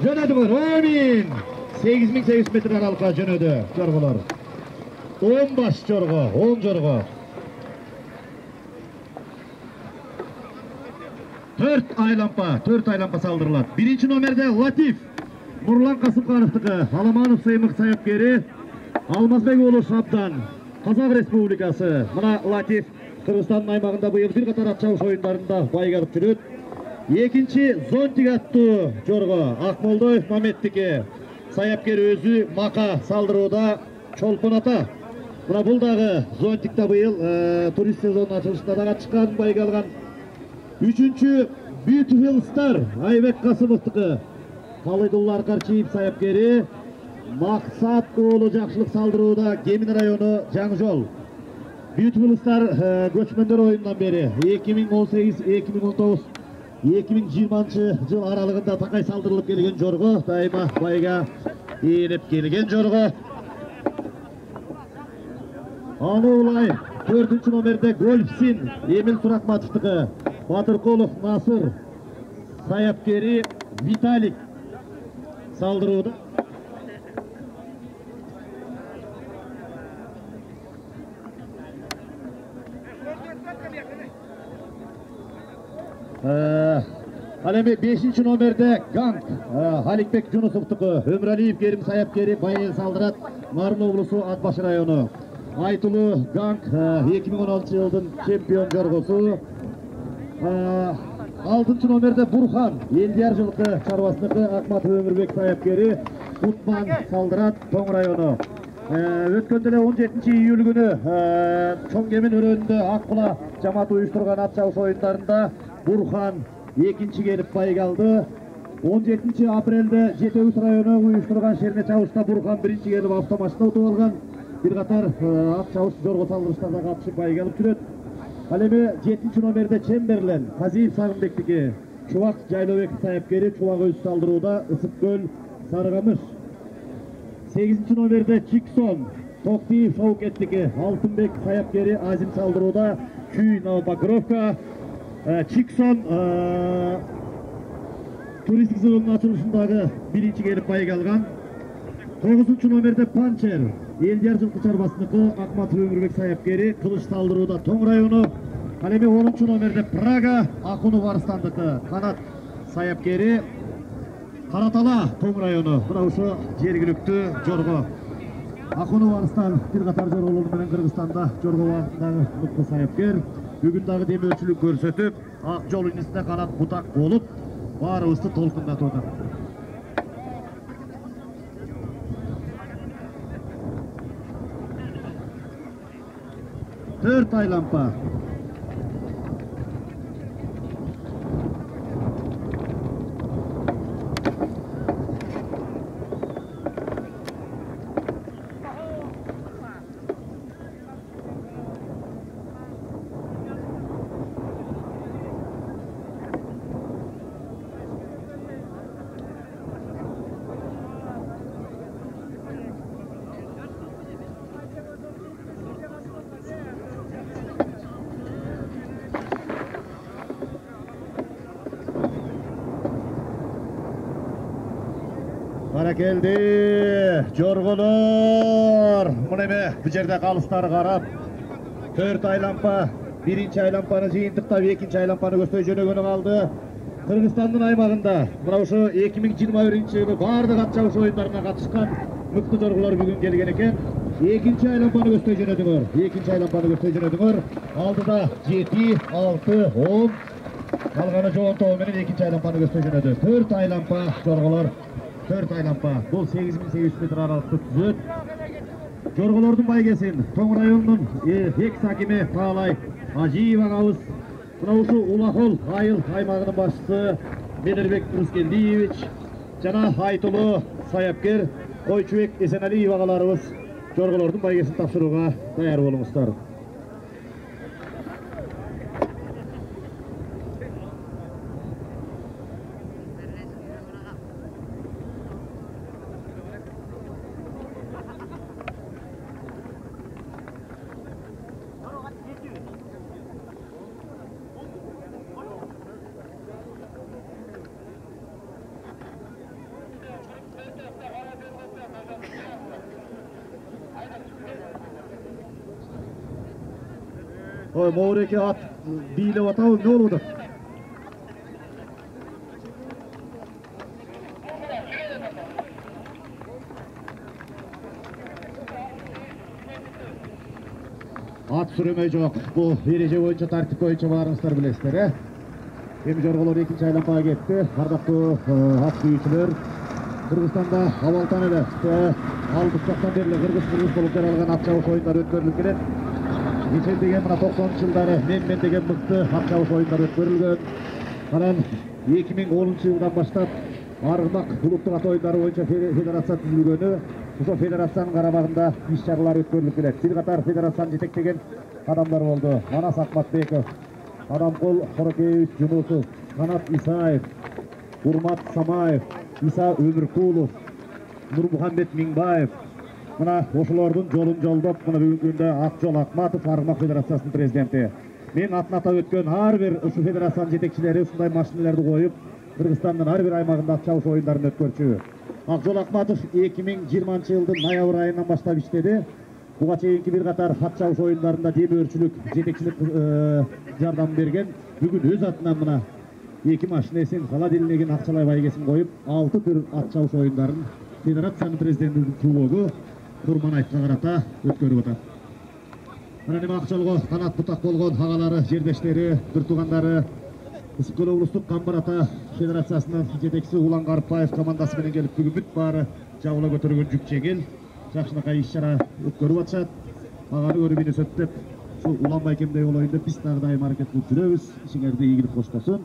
Jönödüңөр, amin. 8800 metr aralыкka jönödü jorgolar. 10 baş jorgo, 10 jorgo. 4 aylampa saldırılat. Birinci nomerde Latif. Nurlan Kasımxanov'tiki, Alamanov Saymık Sayapkeri, Almazbek oğlu Şabdan, Kazak Respublikası. Mına Latif, Kırgızстанның аймағында быйыл bir qatar атчабыш oyunlarında байгалып жүрөт. Екінші Зонтик аттуу жорго Акмолдоев Маметтики. Саяпкер өзү мака салдырууда чолпон ата. Мына бул дагы Зонтикте быйыл турист сезонунун ачылышында да катышкан, байгалган. Üçüncü Beautiful Star Ayбек Касымовтуку. Калыйдулла Аркарчиев саяпкери. Максат уулу жакшылык салдырууда Кемин району жаңы жол. Beautiful Star көчмөндөр оюнунан бери 2018-2019 2020 жыл аралыгында такай салдырылып келген жорго, дайыма байга ээлеп келген жорго. Аны улай 4-чү номерде Гольфсин Эмил Суракматовтуку, Батыркулов Насыр, саяпкери Виталик салдырууда. Al эми 5-чи номерде Ганг Халикбек Жунусовтуку, Өмүралиев Керим саяпкери байыл салдырат, Нарын облусу Атбаш району. Айтулуу Ганг 2016 жылдын чемпион жоргосу. 6-чы номерде Бурхан Элдияр жылкы чарбасыныкы, Акматов Өмүрбек саяпкери, Кутман салдырат, Тоң району. Өткөндө эле 17 июль күнү Чоң Кемин өрөөнүндө Аккула жамааты уюштурган ат чабыш оюндарында Бурхан экинчи келип байгалды. 17 апрелде Жетөбүс району уюштурган шерне чабышта Бурхан биринчи келип автомашина утуп алган. Bir катар ат чабыш жорго салдырыштарына катышып байгалып жүрөт. Ал эми 7-чи номерде Чемберлен Казиев Сагынбектики, Чубак Жайлообек саяпкери, Чубак өзү салдырууда Ысык көл Сарыгамыш. 8-чи номерде Чиксон Токтиев Шаукеттики, Алтынбек саяпкери, Азим салдырууда Күй Новопокровка. Чиксон туристик сезонунун ачылышындагы биринчи келип байгалган. 9-чу номерде Панчер Элдияр жылкы чарбасыныкы, Акматов Өмүрбек саяпкери, Кылыч салдырууда Тоң району. Ал эми 10-чу номерде Прага Акунов Арыстандыкы, Канат саяпкери, Каратала Тоң району. Мына ушу жергиликтүү жорго. Акунов Арыстан bir катар жорголор менен Кыргызстанда жорго убагындагы мыкты саяпкер. Бүгүн дагы демөчүлүк көрсөтүп, ак жол инисинде канат бутак болуп, баарыбызды толкундатып атат. Төрт айлампа. Келди жорголор. Мына эми бу жерде калыстары карап, 4 айлампа, биринчи айлампаны жыйынтыктап, экинчи айлампаны көздөй жөнөгөнү калды. Кыргызстандын аймагында мына ушу 2021-жылы баардык ат чабыш оюндарына катышкан мыкты жорголор бүгүн келген экен. Экинчи айлампаны көздөй жөнөдүңөр. Экинчи айлампаны көздөй жөнөдүңөр. Алдыда 7, 6, 10. Калганы жоонтоо менен экинчи айлампаны көздөй жөнөдү. 4 айлампа жорголор. 4 айлампа. Бұл 8800 метр аралықты түзөт. Жорголордун байгесин Тоң районунун экс-акими Таалай Ажиев агабыз, мына ушу Улахол айыл аймагынын башчысы Менербек Рускелдиевич жана айтылуу саяпкер Койчубек Эсеналиев агаларыбыз жорголордун байгесин тапшырууга даяр болуңуздар. Moureке at biylep atабы ne болуп атат? At süremey жоқ. Bu ereje boyunca, tartip boyunca barыңızдар bilesizler. Эми жорголор экинчи айланпага кетти. Ардактуу ат сүйүүчүлөр, Кыргызстанда абалдан эле албыс жактан бери кыргыз болуп жаралган ат чабыш оюндары өткөрүлүп келет. Ичендеген мына 90-жылдары мен деген мыкты ат чабыш оюндары өткөрүлгөн. Анан 2010-жылдан баштап Аргымак улуттук ат оюндары боюнча федерация түзүлгөнү, ошол федерациянын карамагында иш-чаралар өткөрүлүп келет. Бир катар федерацияны жетектеген адамдар болду. Манас Акматбеков, Адамкол Хорокеевич Жунусов, Канат Исаев, Урмат Самаев, Иса Өмүркулов, Нурмухамбет Миңбаев. Мына ошолордун жолун жолдоп, мына бүгүнкү күндө Акжол Акматов Аргымак федерациясынын президенти. Мен атын атап өткөн ар бир ушу федерациянын жетекчилери ушундай машиналарды коюп, Кыргызстандын ар бир аймагында ат чабыш оюндарын өткөрчү. Акжол Акматов 2020-жылдын ноябрь айынан баштап иштеди. Буга чейинки бир катар ат чабыш оюндарында демөөрчүлүк, жетекчилик жардам берген. Бүгүн өз атынан мына 2 машинесин, холодильнигин, акчалай байгесин коюп, 6 түр ат чабыш оюндарын федерациянын президентинин чулугу Курманаевга карата өткөрүп атат. Мына эми Акжолго канат бутак болгон агалары, жердештери, бир туугандары Ысык-Көл облустук Камбар ата федерациясынын жетекчиси Улан Карпаев командасы менен келип, бүгүн бүт баары жабыла көтөргөн жүк жеңил жакшынакай иш-чара өткөрүп атышат. Аганы көрүп үйнөсөт деп, ушу Улан байкемдей болоюн деп биз дагы дайым аракет кылып жүрөбүз. Ишиңерди ийгилик коштосун.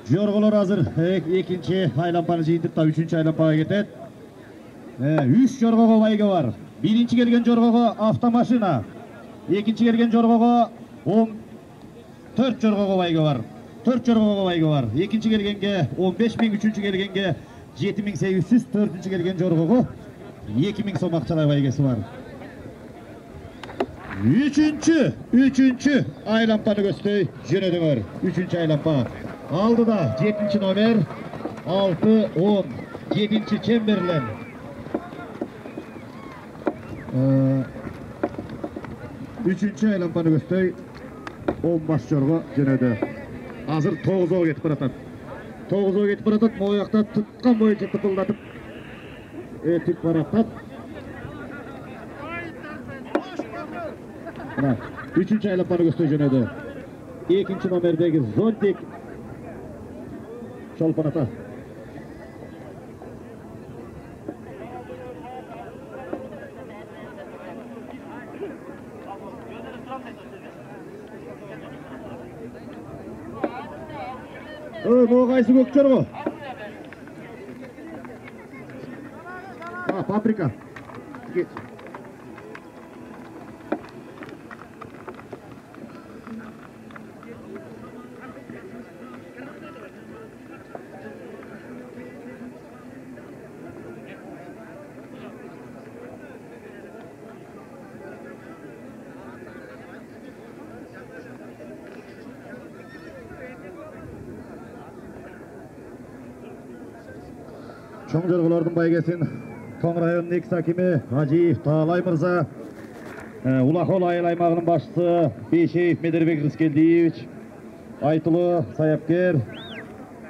Жорголор азыр экинчи айланпаны жыйынтыктап 3-чү айланпага кетет. 3 жоргого байге бар. Биринчи келген жоргого автомашина, экинчи келген жоргого 14 жоргого байге бар. 4 жоргого байге бар. Экинчи келгенге 15 миң, үчүнчү келгенге 7800, төртүнчү келген жоргого 2000 сом акчалай байгеси бар. Üçüncü aylanpanı gösteri jönödüңөр. Üçüncü aylanpa. Aldıda 7. номер 6-10 7. Çemberlen. Üçüncü aylanpanı gösteri 10 baş jorgo jönödü. Azır 9'a ketip baratat. 9'a ketip baratat. Moyakta tutkan boyunca tıpıldatıp etip baratat. Mına 3-cü aylanpanı gösteri jönödü. 2. nomerdeki Zoltik Çolpan ata. Bu kaysı gökçör bu? Paprika. Geç. Чоң жорголордун байгесин Тоң районунун экс акими Ажиев Таалай мырза, Улахол айыл аймагынын башчысы Бейшеев Медербек Рыскелдиевич, айтылуу саяпкер,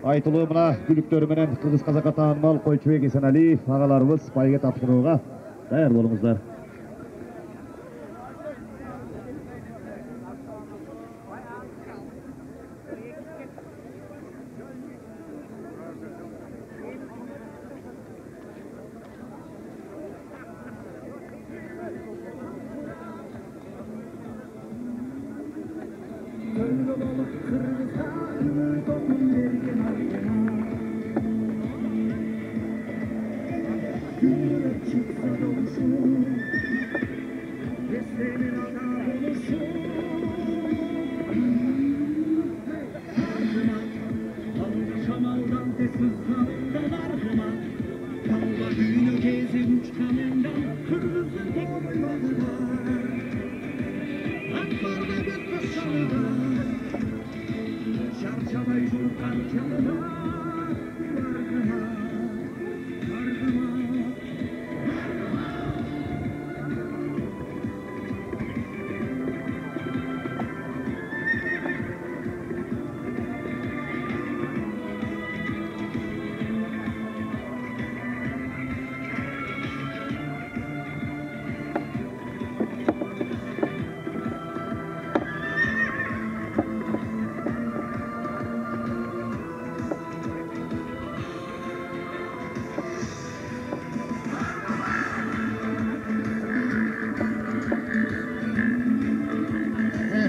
айтылуу мына күлүктөрү менен кыргыз казакка таанымал Койчубек Эсеналиев агаларыбыз байге тапшырууга даяр болуңуздар.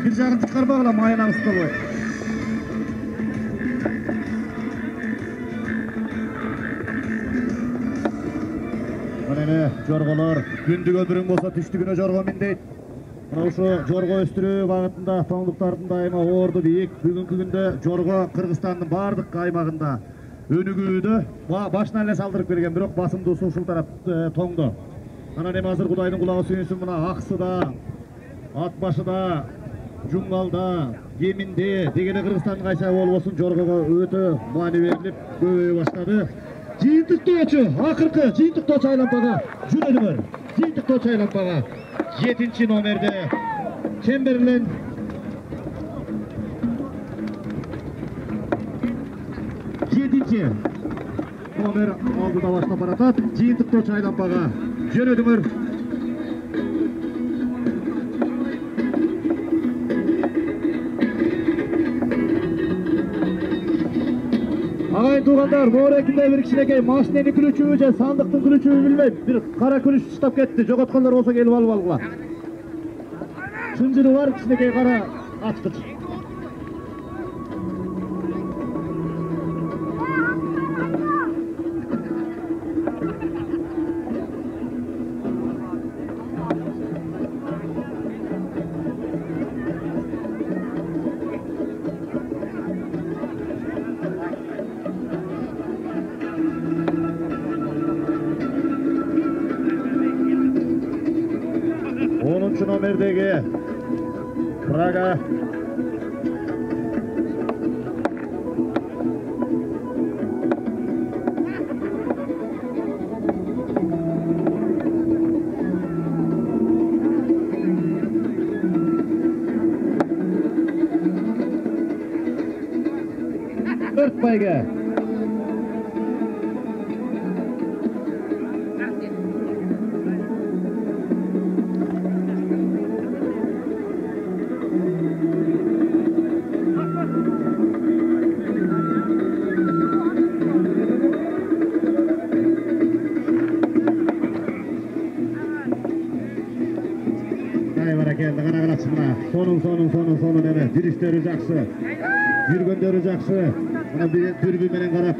Bir жағын çıkarmağla mayına ısıtılır. Mana jorgolar gündüg ömürüң bolsa түштүгүнө жорго мин дейт. Мына ошо жорго өстүрүү багытында тоңдуктардын дайыма орду бийик. Бүгүнкү күндө жорго Кыргызстандын бардык аймагында өнүгүүдө башынан эле салдырып келген, бирок басымдуусу ушул тарап тоңдо. Анан эми азыр Кудайдын кулагы сүйүнсүн, мына Аксыда, Атбашыда, Жумгалда, Кеминде дегеле Кыргызстандын кайсы болбосун жоргого өтө маани берилип көбөйө баштады. Жыйынтыктоочу, акыркы жыйынтыктоочу айлампага жүрөдүңөр. Жыйынтыктоочу айлампага 7 номерде Чемберлен номер алдыда баштап баратат. Жыйынтыктоочу айлампага жөнөдүңөр. Agayın tuğanlar, bu orakinde bir kişinekey maşineni külüçüğü же sandıktın külüçüğü bilmeyip bir kara külüç çıtap gitti. Jokotkanlar olsa gelip alıp algıla. Şıncırı var kişinekey kara açkıç. Nomerdeki Praga Örtbayga sonun eme dirişleri jakşı, yürgöndörü jakşı. Ana dürbün menen karap.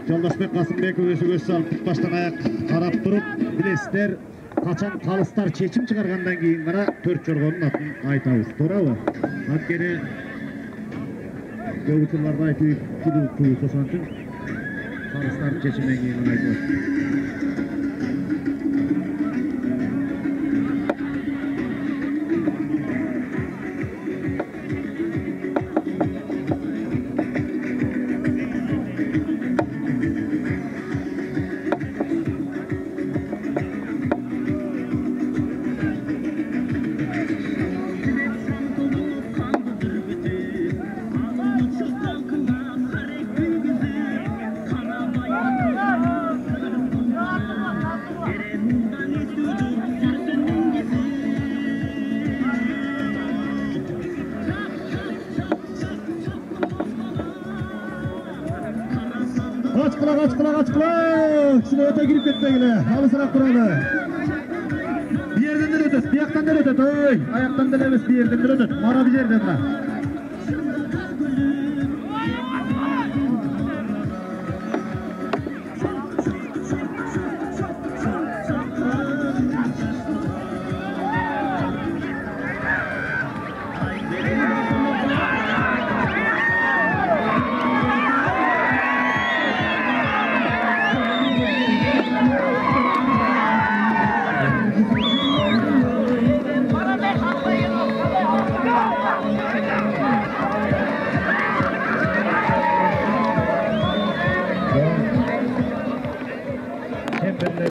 Жолдошбек Касымбеков көз салып баштан аяк карап туруп, билесиздер, качан калыстар чечим чыгаргандан кийин гана 4 жоргонун атын айтабыз. Туурабы? Анткени көп учурларда айтып жүрүп ошон үчүн калыстардын чечиминен кийин гана айтабыз. Açkıla! Kişine öte girip gitmegile, alısırak duralı. Bir yerden ötet, bir yaktan ötet, ayaktan da emes bir yerden ötet, mara bir yerden.